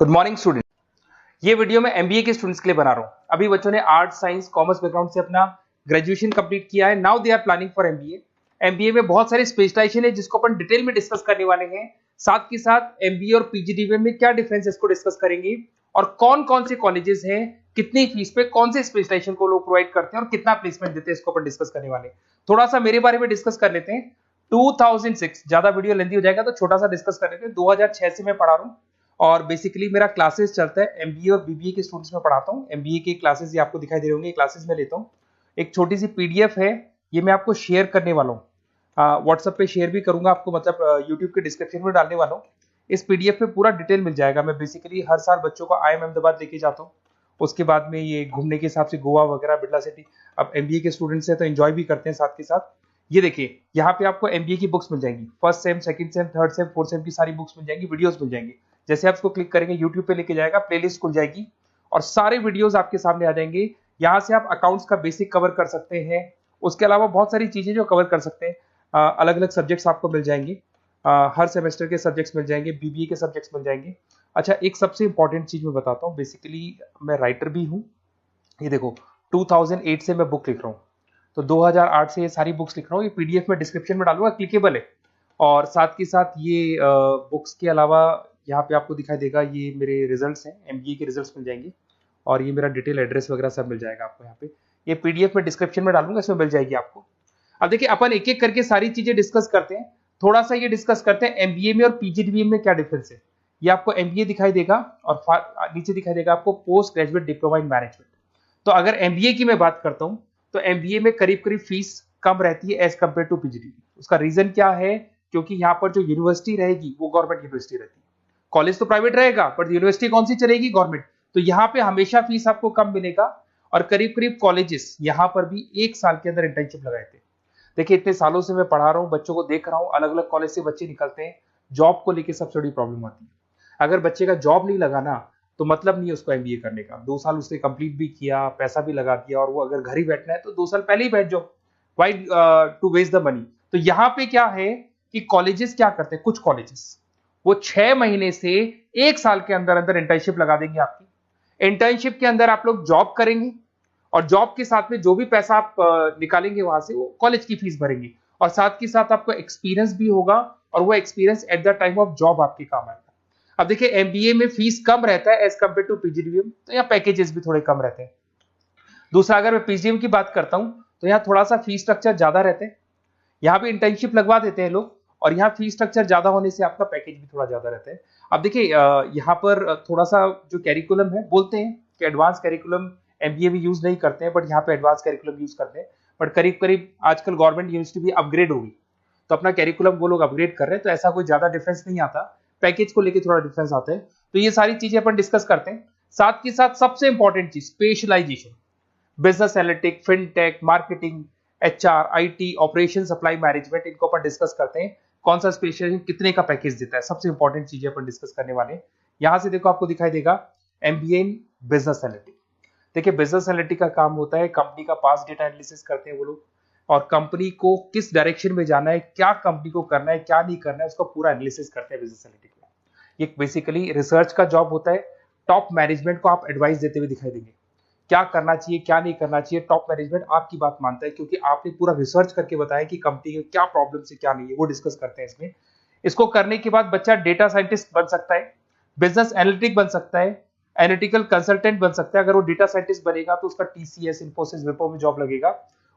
Good morning student. ये video मैं MBA के स्टूडेंट्स के लिए बना रहा हूँ। अभी बच्चों ने आर्ट साइंस कॉमर्स बैकग्राउंड से अपना ग्रेजुएशन कंप्लीट किया है। Now they are planning for MBA. MBA में बहुत सारे स्पेशलाइजेशन है जिसको अपन डिटेल में डिस्कस करने वाले हैं। साथ के साथ एमबीए और पीजीडीएम में क्या डिफरेंस है इसको डिस्कस करेंगे और कौन कौन से कॉलेजेस हैं, कितनी फीस पे कौन से स्पेशलाइजेशन को लोग प्रोवाइड करते हैं और कितना प्लेसमेंट देते हैं, इसको अपन डिस्कस करने वाले हैं। थोड़ा सा मेरे बारे में डिस्कस कर लेते हैं। 2006, ज्यादा वीडियो लेंथी हो जाएगा तो छोटा सा डिस्कस कर लेते हैं। 2006 से मैं पढ़ा रहा हूँ और बेसिकली मेरा क्लासेस चलता है एमबीए और बीबीए के स्टूडेंट्स में पढ़ाता हूँ। एमबीए के क्लासेस ये आपको दिखाई दे रहे होंगे, क्लासेस में लेता हूँ। एक छोटी सी पीडीएफ है, ये मैं आपको शेयर करने वाला हूँ, व्हाट्सएप पे शेयर भी करूंगा आपको, मतलब यूट्यूब के डिस्क्रिप्शन में डालने वाला हूँ। इस पीडीएफ पे पूरा डिटेल मिल जाएगा। मैं बेसिकली हर साल बच्चों को IIM अहमदाबाद लेके जाता हूँ। उसके बाद में ये घूमने के हिसाब से गोवा वगैरह, बिरला सिटी। अब एमबीए के स्टूडेंट्स हैं तो एंजॉय भी करते हैं साथ के साथ। ये देखिए, यहाँ पे आपको एमबीए की बुक्स मिल जाएंगी। First sem, second same, third same, fourth same की सारी बुक्स मिल जाएंगी, वीडियोस मिल जाएंगी। जैसे आप इसको क्लिक करेंगे यूट्यूब पे लेके जाएगा, प्लेलिस्ट खुल जाएगी और सारे वीडियोस आपके सामने आ जाएंगे। यहाँ से आप अकाउंट्स का बेसिक कवर कर सकते हैं। उसके अलावा बहुत सारी चीजें जो कवर कर सकते हैं। अलग अलग सब्जेक्ट्स आपको मिल जाएंगे, हर सेमेस्टर के सब्जेक्ट्स मिल जाएंगे, बीबीए के सब्जेक्ट्स मिल जाएंगे। अच्छा, एक सबसे इंपॉर्टेंट चीज मैं बताता हूँ। बेसिकली मैं राइटर भी हूँ। ये देखो, 2008 से मैं बुक लिख रहा हूँ, तो 2008 से ये सारी बुक्स लिख रहा हूँ। ये पीडीएफ में डिस्क्रिप्शन में डालूंगा, क्लिकेबल है। और साथ के साथ ये बुक्स के अलावा यहाँ पे आपको दिखाई देगा, ये मेरे रिजल्ट्स हैं, एमबीए के रिजल्ट्स मिल जाएंगे और ये मेरा डिटेल एड्रेस वगैरह सब मिल जाएगा आपको यहाँ पे। ये पीडीएफ में डिस्क्रिप्शन में डालूंगा, इसमें मिल जाएगी आपको। अब देखिए, अपन एक एक करके सारी चीजें डिस्कस करते हैं। थोड़ा सा ये डिस्कस करते हैं एमबीए में और पीजीडीएम में क्या डिफरेंस है। ये आपको एमबीए दिखाई देगा और नीचे दिखाई देगा आपको post graduate diploma in management. तो अगर एमबीए की मैं बात करता हूँ तो एमबीए में करीब करीब फीस कम रहती है एज कम्पेयर टू पीजीडीएम। उसका रीजन क्या है? क्योंकि यहाँ पर जो यूनिवर्सिटी रहेगी वो गवर्नमेंट यूनिवर्सिटी रहती है। कॉलेज तो प्राइवेट रहेगा पर यूनिवर्सिटी कौन सी चलेगी? गवर्नमेंट। तो यहाँ पे हमेशा फीस आपको कम मिलेगा। और करीब करीब कॉलेजेस यहाँ पर भी 1 साल के अंदर इंटर्नशिप लगाए थे। देखिए, इतने सालों से मैं पढ़ा रहा हूँ, बच्चों को देख रहा हूँ, अलग अलग कॉलेज से बच्चे निकलते हैं। जॉब को लेकर सबसे बड़ी प्रॉब्लम आती है। अगर बच्चे का जॉब नहीं लगा ना तो मतलब नहीं है उसको एमबीए करने का। 2 साल उसने कंप्लीट भी किया, पैसा भी लगा दिया, और वो अगर घर ही बैठना है तो 2 साल पहले ही बैठ जाओ। Why to waste the money? तो यहाँ पे क्या है कि कॉलेजेस क्या करते हैं, कुछ कॉलेजेस वो 6 महीने से 1 साल के अंदर अंदर इंटर्नशिप लगा देंगे आपकी। इंटर्नशिप के अंदर आप लोग जॉब करेंगे और जॉब के साथ में जो भी पैसा आप निकालेंगे वहां से, वो कॉलेज की फीस भरेंगे। और साथ के साथ आपको एक्सपीरियंस भी होगा और वो experience at the time of job आपके काम आएगा। अब देखिए, एमबीए में फीस कम रहता है एज कम्पेयर टू पीजीडीएम, तो यहाँ पैकेजेस भी थोड़े कम रहते हैं। दूसरा, अगर मैं पीजीडीएम की बात करता हूं तो यहाँ थोड़ा सा फीस स्ट्रक्चर ज्यादा रहते हैं। यहाँ पे इंटर्नशिप लगवा देते हैं लोग और यहाँ फीस स्ट्रक्चर ज्यादा होने से आपका पैकेज भी थोड़ा ज्यादा रहता है। अब देखिए, यहाँ पर थोड़ा सा जो कैरिकुलम है, बोलते हैं कि एडवांस कैरिकुलम एमबीए भी यूज नहीं करते हैं, बट यहाँ पे एडवांस कैरिकुलम यूज करते हैं। बट करीब करीब आजकल गवर्नमेंट यूनिवर्सिटी भी अपग्रेड होगी तो अपना कैरिकुलम वो लोग अपग्रेड कर रहे हैं, तो ऐसा कोई ज्यादा डिफरेंस नहीं आता। पैकेज को लेके थोड़ा डिफरेंस आता है। तो ये सारी चीजें अपन डिस्कस करते हैं। साथ के साथ सबसे इंपॉर्टेंट चीज, specialization, business analytic, fintech, marketing, HR, IT, operation, supply management, इनको अपन डिस्कस करते हैं। कौन सा स्पेशलाइजेशन कितने का पैकेज देता है, सबसे इंपॉर्टेंट चीजें अपन डिस्कस करने वाले हैं। यहां से देखो, आपको दिखाई देगा एमबीए इन बिजनेस एनालिटिक। देखिए, बिजनेस एनालिटिक का काम होता है, कंपनी का पास डेटा एनालिसिस करते हैं वो लोग, और कंपनी को किस डायरेक्शन में जाना है, क्या कंपनी को करना है, क्या नहीं करना है, उसका पूरा एनालिसिस करते हैं बिजनेस एनालिटिक में। ये बेसिकली रिसर्च का जॉब होता है। टॉप मैनेजमेंट को आप एडवाइस देते हुए दिखाई देंगे, क्या करना चाहिए, क्या नहीं करना चाहिए। टॉप मैनेजमेंट आपकी बात मानता है क्योंकि आपने पूरा रिसर्च करके बताया कि कंपनी के क्या प्रॉब्लम है, क्या नहीं है, वो डिस्कस करते हैं इसमें। इसको करने के बाद बच्चा डेटा साइंटिस्ट बन सकता है, बिजनेस एनालिटिक बन सकता है, एनालिटिकल कंसल्टेंट बन सकता है। अगर वो डेटा साइंटिस्ट बनेगा तो उसका टीसीएस, इन्फोसिस, विप्रो में जॉब लगेगा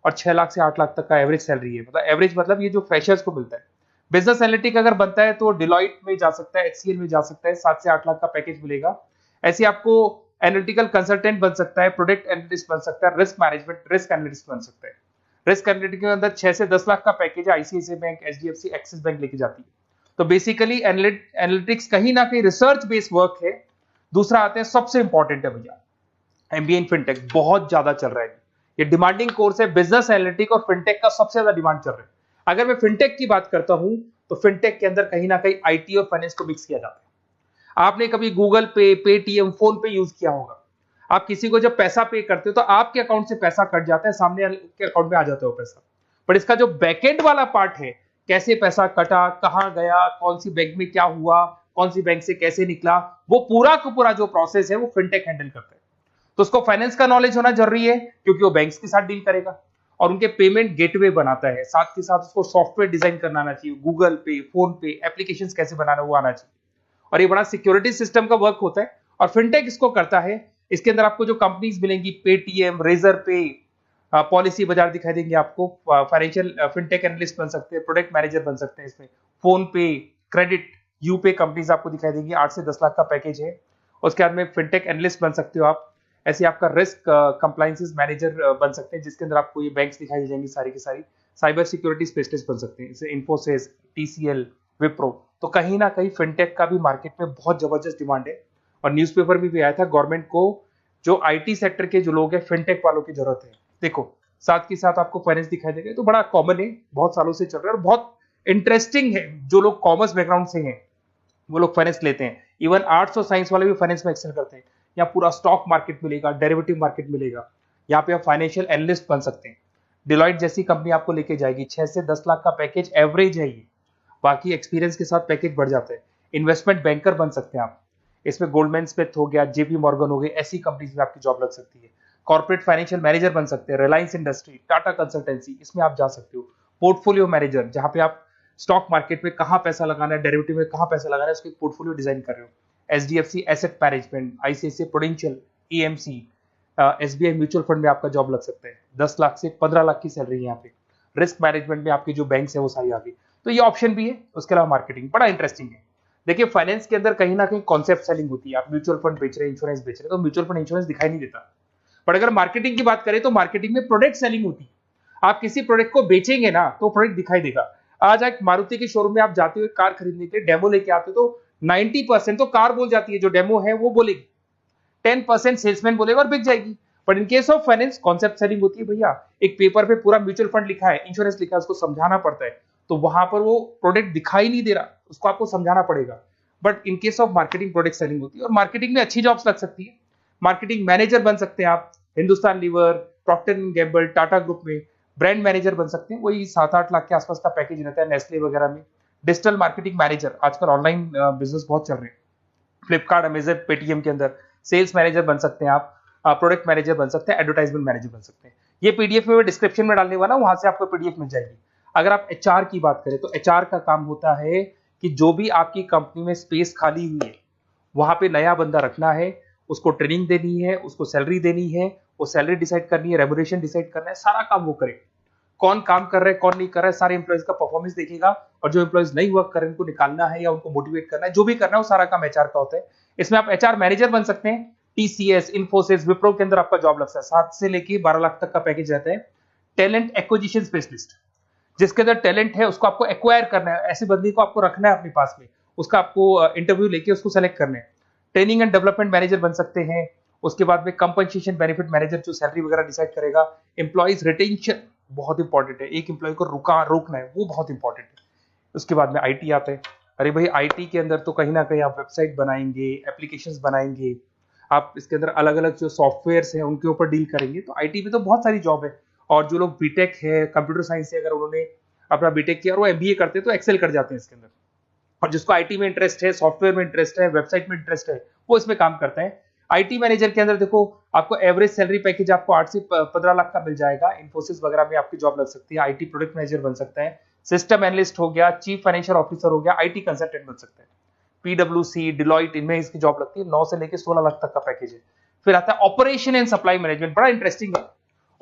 और 6 लाख से 8 लाख तक का एवरेज सैलरी है। मतलब एवरेज मतलब ये जो फ्रेशर्स को मिलता है। बिजनेस एनालिटिक अगर बनता है तो डिलॉइट में जा सकता है, एचसीएल में जा सकता है, 7 से 8 लाख का पैकेज मिलेगा। ऐसे आपको एनालिटिकल कंसल्टेंट बन सकता है, प्रोडक्ट एनालिस्ट बन सकता है, रिस्क मैनेजमेंट, रिस्क एनालिस्ट बन सकता है। रिस्क एनालिटिक के अंदर 6 से 10 लाख का पैकेज है, ICICI bank, HDFC, axis bank लेके जाती है। तो बेसिकली एनालिटिक्स कहीं ना कहीं रिसर्च बेस्ड वर्क है। दूसरा आते हैं, सबसे इंपॉर्टेंट है भैया, एमबीए इन फिनटेक बहुत ज्यादा चल रहा है। ये डिमांडिंग कोर्स है। बिजनेस एनालिटिक और फिनटेक का सबसे ज्यादा डिमांड चल रहा है। अगर मैं फिनटेक की बात करता हूं तो फिनटेक के अंदर कहीं ना कहीं आईटी और फाइनेंस को मिक्स किया जाता है। आपने कभी गूगल पे, पेटीएम, फोन पे यूज किया होगा। आप किसी को जब पैसा पे करते हो तो आपके अकाउंट से पैसा कट जाता है, सामने के अकाउंट में आ जाता है वो पैसा। पर इसका जो बैकएंड वाला पार्ट है, कैसे पैसा कटा, कहां गया, कौन सी बैंक में क्या हुआ, कौन सी बैंक से कैसे निकला, वो पूरा का पूरा जो प्रोसेस है वो फिनटेक हैंडल करता है। तो उसको फाइनेंस का नॉलेज होना जरूरी है क्योंकि वो बैंक्स के साथ डील करेगा और उनके पेमेंट गेटवे बनाता है। साथ के साथ उसको सॉफ्टवेयर डिजाइन करना आना चाहिए, गूगल पे, फोन पे, एप्लीकेशन कैसे बनाना वो आना चाहिए। और ये बड़ा सिक्योरिटी सिस्टम का वर्क होता है और फिनटेक इसको करता है। इसके अंदर आपको जो कंपनीज मिलेंगी, पेटीएम, रेजर पे, पॉलिसी बाजार दिखाई देंगे आपको। फाइनेंशियल फिनटेक एनालिस्ट बन सकते हैं, प्रोडक्ट मैनेजर बन सकते हैं इसमें। फोन पे, क्रेडिट, यूपे कंपनीज आपको दिखाई देंगी। 8 से 10 लाख का पैकेज है। उसके बाद में फिनटेक एनालिस्ट बन सकते हो आप। ऐसे आपका रिस्क कंप्लायंसेस मैनेजर बन सकते हैं, जिसके अंदर आपको ये बैंक्स दिखाई दे जाएंगी सारी की सारी। साइबर सिक्योरिटी स्पेशलिस्ट बन सकते हैं, जैसे इन्फोसिस, टीसीएल, विप्रो। तो कहीं ना कहीं फिनटेक का भी मार्केट में बहुत जबरदस्त डिमांड है और न्यूज़पेपर में भी आया था, गवर्नमेंट को जो आईटी सेक्टर के जो लोग हैं फिनटेक वालों की जरूरत है। देखो साथ के साथ आपको फाइनेंस दिखाई देगा, तो बड़ा कॉमन है, बहुत सालों से चल रहा है और बहुत इंटरेस्टिंग है। जो लोग कॉमर्स बैकग्राउंड से हैं वो लोग फाइनेंस लेते हैं। इवन आर्ट्स और साइंस वाले भी फाइनेंस में एक्सेल करते हैं। यहाँ पूरा स्टॉक मार्केट मिलेगा, डेरिवेटिव मार्केट मिलेगा। यहाँ पे आप फाइनेंशियल एनालिस्ट बन सकते हैं। डिलॉयट जैसी कंपनी आपको लेके जाएगी। 6 से 10 लाख का पैकेज एवरेज है ये, बाकी एक्सपीरियंस के साथ पैकेज बढ़ जाता है। इन्वेस्टमेंट बैंकर बन सकते हैं आप, इसमें गोल्डमैन स्मिथ हो गया, जेपी मॉर्गन हो गए, ऐसी कंपनीज में आपकी जॉब लग सकती है। कॉर्पोरेट फाइनेंशियल मैनेजर बन सकते हैं, रिलायंस इंडस्ट्री, टाटा कंसल्टेंसी, इसमें आप जा सकते हो। पोर्टफोलियो मैनेजर, जहां पे आप स्टॉक मार्केट में कहां पैसा लगाना है, डेरिवेटिव में कहां पैसा लगाना है, उसके पोर्टफोलियो डिजाइन कर रहे हो। HDFC asset management, ICICI prudential, AMC, SBI mutual fund में आपका जॉब लग सकता है। 10 लाख से 15 लाख की सैलरी है यहाँ पे। रिस्क मैनेजमेंट में आपकी जो बैंक्स है वो सारी आ गई। तो ये ऑप्शन भी है। उसके अलावा मार्केटिंग बड़ा इंटरेस्टिंग है। देखिए फाइनेंस के अंदर कहीं ना कहीं कॉन्सेप्ट सेलिंग होती है। आप म्यूचुअल फंड बेच रहे हैं, इंश्योरेंस बेच रहे हैं, तो म्यूचुअल फंड इंश्योरेंस दिखाई नहीं देता। पर अगर मार्केटिंग की बात करें तो मार्केटिंग में प्रोडक्ट सेलिंग होती है। आप किसी प्रोडक्ट को बेचेंगे ना तो प्रोडक्ट दिखाई देगा। आज एक मारुति के शोरूम में आप जाते हो कार खरीदने के लिए, डेमो लेके आते हो तो 90% तो कार बोल जाती है, जो डेमो है वो बोलेगी। 10% सेल्समैन बोलेगा और बिक जाएगी। But in case of finance concept selling होती है। भैया एक पेपर पे पूरा म्यूचुअल फंड लिखा है, इंश्योरेंस लिखा है, उसको समझाना पड़ता है। तो वहां पर वो प्रोडक्ट दिखाई नहीं दे रहा, उसको आपको समझाना पड़ेगा। But in case of marketing product selling होती है और मार्केटिंग में अच्छी जॉब्स लग सकती है। मार्केटिंग मैनेजर बन सकते हैं आप, Hindustan Lever, Procter and Gamble, Tata group में ब्रांड मैनेजर बन सकते हैं। वही 7-8 लाख के आसपास का पैकेज रहता है, नेस्ले वगैरह में। डिजिटल मार्केटिंग मैनेजर, आजकल ऑनलाइन बिजनेस बहुत चल रहे हैं, फ्लिपकार्ट, अमेजन, पेटीएम के अंदर सेल्स मैनेजर बन सकते हैं आप, प्रोडक्ट मैनेजर बन सकते हैं, एडवर्टाइजमेंट मैनेजर बन सकते हैं। ये पीडीएफ में मैं डिस्क्रिप्शन में डालने वाला हूं, वहां से आपको पीडीएफ मिल जाएगी। अगर आप एचआर की बात करें तो एचआर का काम होता है कि जो भी आपकी कंपनी में स्पेस खाली हुई है वहां पे नया बंदा रखना है, उसको ट्रेनिंग देनी है, उसको सैलरी देनी है, वो सैलरी डिसाइड करनी है, रेम्यूनरेशन डिसाइड करना है, सारा काम वो करे। कौन काम कर रहा है, कौन नहीं कर रहा है, सारे एम्प्लॉइज का परफॉर्मेंस देखेगा और जो एम्प्लॉइज नहीं वर्क कर रहे हैं उनको निकालना है या उनको मोटिवेट करना है, जो भी करना है वो सारा काम एचआर का होता है। इसमें आप एचआर मैनेजर बन सकते हैं। टीसीएस, इन्फोसिस, विप्रो के अंदर आपका जॉब लगता है। 7 से लेके 12 लाख तक का पैकेज रहता है। टैलेंट एक्विजिशन स्पेशलिस्ट, जिसके अंदर टैलेंट है उसको आपको एक्वायर करना है, ऐसे बंदे को आपको रखना है अपने पास में, उसका आपको इंटरव्यू लेके उसको सेलेक्ट करना है। ट्रेनिंग एंड डेवलपमेंट मैनेजर बन सकते हैं। उसके बाद में कंपनसेशन बेनिफिट मैनेजर, जो सैलरी वगैरह डिसाइड करेगा। एम्प्लॉइज रिटेंशन बहुत इंपॉर्टेंट है, एक एम्प्लॉय को रोकना है, वो बहुत इंपॉर्टेंट है। उसके बाद में आईटी आता है। अरे भाई आईटी के अंदर तो कहीं ना कहीं आप वेबसाइट बनाएंगे, एप्लीकेशंस बनाएंगे, आप इसके अंदर अलग अलग जो सॉफ्टवेयर्स हैं उनके ऊपर डील करेंगे। तो आईटी में तो बहुत सारी जॉब है। और जो लोग बीटेक है, कंप्यूटर साइंस से अगर उन्होंने अपना बीटेक किया और वो एमबीए करते हैं तो एक्सेल कर जाते हैं इसके अंदर। और जिसको आईटी में इंटरेस्ट है, सॉफ्टवेयर में इंटरेस्ट है, वेबसाइट में इंटरेस्ट है, वो इसमें काम करता है। आईटी मैनेजर के अंदर देखो आपको एवरेज सैलरी पैकेज आपको 8 से 15 लाख का मिल जाएगा। इन्फोसिस वगैरह में आपकी जॉब लग सकती है। आईटी प्रोडक्ट मैनेजर बन सकता है, सिस्टम एनालिस्ट हो गया, चीफ फाइनेंशियल ऑफिसर हो गया, आईटी कंसल्टेंट बन सकता है। पीडब्ल्यूसी, डिलॉयट, इनमें इसकी जॉब लगती है। 9 से लेकर 16 लाख तक का पैकेज है। फिर आता है ऑपरेशन एंड सप्लाई मैनेजमेंट, बड़ा इंटरेस्टिंग है।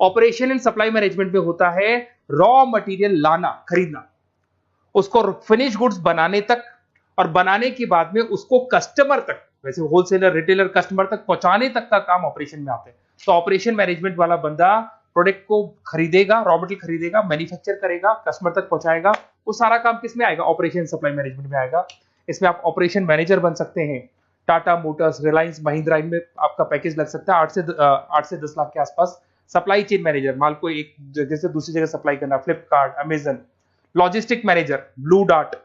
ऑपरेशन एंड सप्लाई मैनेजमेंट में होता है रॉ मटेरियल लाना, खरीदना, उसको फिनिश गुड्स बनाने तक और बनाने के बाद में उसको कस्टमर तक, वैसे होलसेलर, रिटेलर, कस्टमर तक पहुंचाने तक का काम ऑपरेशन में आता है। तो ऑपरेशन मैनेजमेंट वाला बंदा प्रोडक्ट को खरीदेगा, रॉ मटेरियल खरीदेगा, मैन्युफैक्चर करेगा, कस्टमर तक पहुंचाएगा, वो सारा काम किस में आएगा? ऑपरेशन सप्लाई मैनेजमेंट में आएगा। इसमें आप ऑपरेशन मैनेजर बन सकते हैं। टाटा मोटर्स, रिलायंस, महिंद्रा, इनमें आपका पैकेज लग सकता है 8 से 10 लाख के आसपास। सप्लाई चेन मैनेजर, माल को एक जगह से दूसरी जगह सप्लाई करना, Flipkart, Amazon. Logistic manager, blue dart,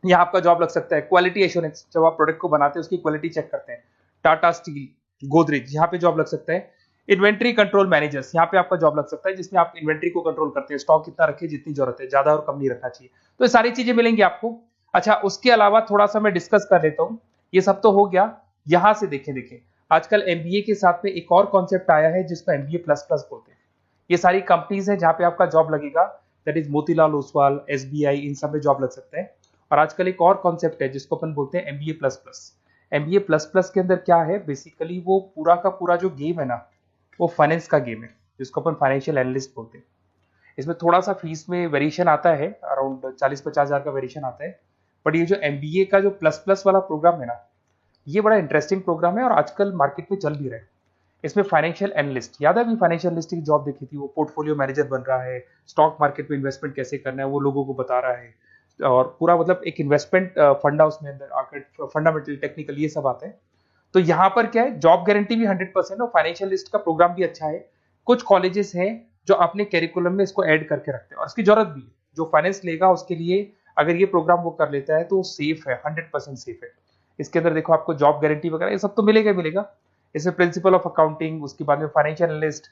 यहाँ आपका जॉब लग सकता है। क्वालिटी एश्योरेंस, जब आप प्रोडक्ट को बनाते हैं उसकी क्वालिटी चेक करते हैं। टाटा स्टील, गोदरेज, यहाँ पे जॉब लग सकता है। इन्वेंट्री कंट्रोल मैनेजर्स, यहाँ पे आपका जॉब लग सकता है, जिसमें आप इन्वेंट्री को कंट्रोल करते हैं, स्टॉक कितना रखे, जितनी जरूरत है, ज्यादा और कम नहीं रखना चाहिए। तो ये सारी चीजें मिलेंगी आपको। अच्छा, उसके अलावा थोड़ा सा मैं डिस्कस कर लेता हूँ। ये सब तो हो गया। यहां से देखें आजकल एमबीए के साथ में एक और कॉन्सेप्ट आया है जिसको एमबीए प्लस प्लस बोलते हैं। ये सारी कंपनीज हैं जहां पे आपका जॉब लगेगा, that is Motilal Oswal, SBI, इन सब में जॉब लग सकता है। और आजकल एक और कॉन्सेप्ट है जिसको अपन बोलते हैं MBA plus plus. MBA plus plus के अंदर क्या है, बेसिकली वो पूरा का पूरा जो गेम है ना, वो फाइनेंस का गेम है, जिसको अपन फाइनेंशियल एनालिस्ट बोलते हैं। इसमें थोड़ा सा फीस में वेरिएशन आता है, अराउंड 40-50 हज़ार का वेरिएशन आता है। बट ये जो एमबीए का जो प्लस प्लस वाला प्रोग्राम है ना, ये बड़ा इंटरेस्टिंग प्रोग्राम है और आजकल मार्केट में चल भी रहा है। इसमें फाइनेंशियल एनालिस्ट, याद है अभी फाइनेंशियल एनालिस्ट की जॉब देखी थी, वो पोर्टफोलियो मैनेजर बन रहा है, स्टॉक मार्केट में इन्वेस्टमेंट कैसे करना है वो लोगों को बता रहा है, और पूरा मतलब एक इन्वेस्टमेंट फंडा उसमें अंदर आकर फंडामेंटल टेक्निकल ये सब आता है। तो यहाँ पर क्या है, जॉब गारंटी भी 100% और फाइनेंशियल लिस्ट का प्रोग्राम भी अच्छा है। कुछ कॉलेजेस हैं जो अपने कैरिकुलम में इसको ऐड करके रखते हैं और इसकी जरूरत भी है। जो फाइनेंस लेगा उसके लिए अगर ये प्रोग्राम वो कर लेता है तो सेफ है, 100% सेफ है। इसके अंदर देखो आपको जॉब गारंटी वगैरह ये सब तो मिलेगा ही मिलेगा। इसमें प्रिंसिपल ऑफ अकाउंटिंग, उसके बाद में financial analyst,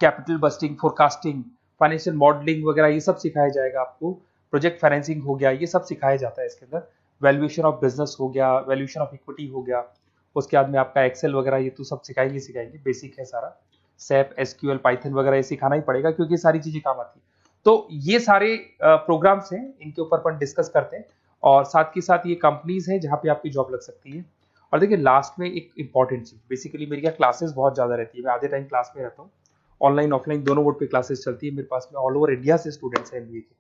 capital budgeting, forecasting, financial modelling वगैरह ये सब सिखाया जाएगा आपको। प्रोजेक्ट फाइनेंसिंग हो गया, ये सब सिखाया जाता है इसके अंदर। वैल्यूएशन ऑफ बिजनेस हो गया, वैल्यूएशन ऑफ इक्विटी हो गया। उसके बाद में आपका एक्सेल वगैरह ये तो सब सिखाएंगे, बेसिक है सारा। सैप, एसक्यूएल, पाइथन वगैरह ये सिखाना ही पड़ेगा क्योंकि ये सारी चीजें काम आती है। तो ये सारे प्रोग्राम्स हैं, इनके ऊपर अपन डिस्कस करते हैं। और साथ के साथ ये कंपनीज हैं जहाँ पे आपकी जॉब लग सकती है। और देखिए लास्ट में एक इंपॉर्टेंट चीज, बेसिकली मेरी क्या क्लासेस बहुत ज्यादा रहती है, मैं आधे टाइम क्लास में रहता हूँ। ऑनलाइन ऑफलाइन दोनों मोड पे क्लासेस चलती है मेरे पास में। ऑल ओवर इंडिया से स्टूडेंट्स हैं एमबीए के,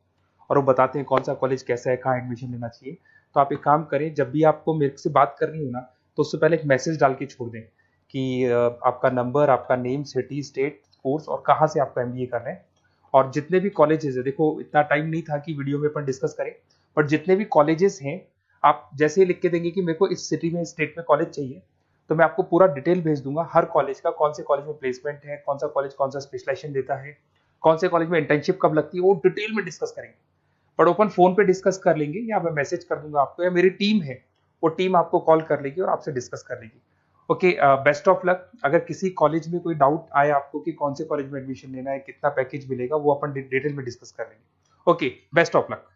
और वो बताते हैं कौन सा कॉलेज कैसा है, कहाँ एडमिशन लेना चाहिए। तो आप एक काम करें, जब भी आपको मेरे से बात करनी हो ना, तो उससे पहले एक मैसेज डाल के छोड़ दें कि आपका नंबर, आपका नेम, सिटी, स्टेट, कोर्स और कहाँ से आपका एमबीए कर रहे हैं। और जितने भी कॉलेजेस है, देखो इतना टाइम नहीं था कि वीडियो में अपन डिस्कस करें, बट जितने भी कॉलेजेस हैं आप जैसे ही लिख के देंगे कि मेरे को इस सिटी में, इस स्टेट में कॉलेज चाहिए, तो मैं आपको पूरा डिटेल भेज दूंगा हर कॉलेज का, कौन से कॉलेज में प्लेसमेंट है, कौन सा कॉलेज कौन सा स्पेशलाइजेशन देता है, कौन से कॉलेज में इंटर्नशिप कब लगती है, वो डिटेल में डिस्कस करेंगे। पर ओपन फोन पे डिस्कस कर लेंगे, या मैं मैसेज कर दूंगा आपको, या मेरी टीम है वो टीम आपको कॉल कर लेगी और आपसे डिस्कस कर लेगी। Okay, best of luck. अगर किसी कॉलेज में कोई डाउट आए आपको कि कौन से कॉलेज में एडमिशन लेना है, कितना पैकेज मिलेगा, वो अपन डिटेल में डिस्कस कर लेंगे। Okay, best of luck.